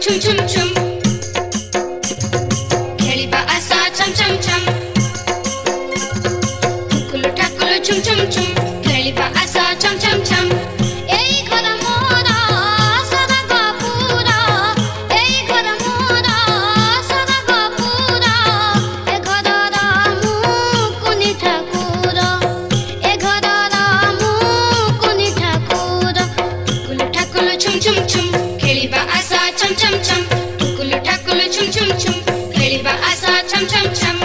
छुम छुम छुम खेलिबा आसा छम छम छम ठुकुलु ठाकुलु छुम छुम छुम खेलिबा आसा छम छम छम एई घर मोरा सदा गपुरा एई घर मोरा सदा गपुरा ए घर रामु कुनी ठाकुर ए घर रामु कुनी ठाकुर ठुकुलु ठाकुलु छुम छुम छुम खेलिबा आसा छम छम छम ठुकुलु ठाकुलु छुम छुम छुम खेलिबा आसा छम छम छम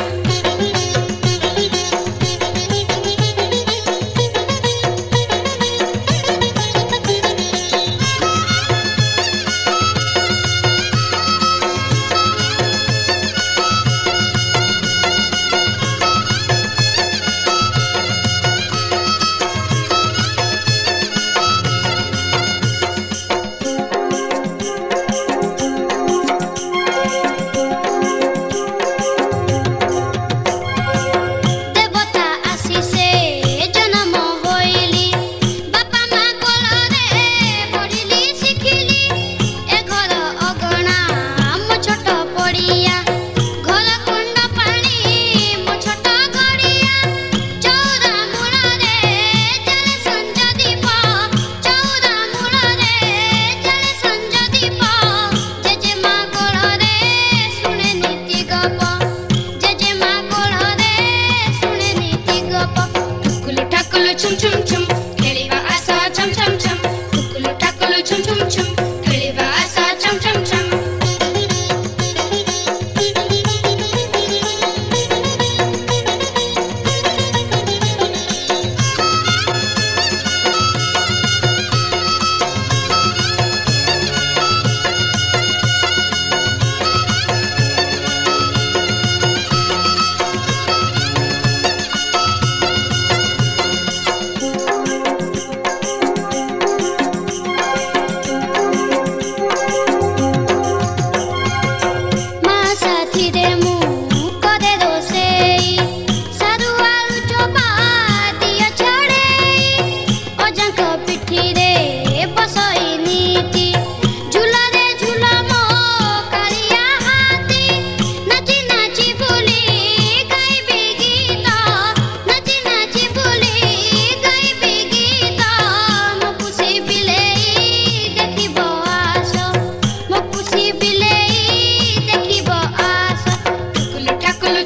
छुम छुम छुम खेलिबा आसा छम छम छम ठुकुलु ठाकुलु छुम छुम छुम खेलिबा आसा छम छम छम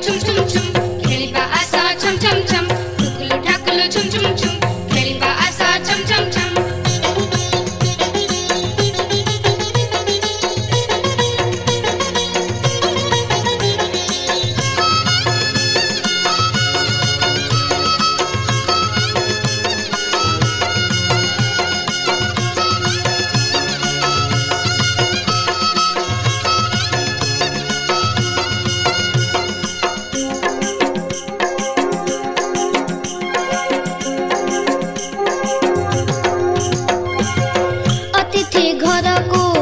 छुम छुम छुम खेलिबा आसा छम छम छम ठुकुलु ठाकुलु छुम छुम छुम खेलिबा आसा छम छम छम अतिथि घर को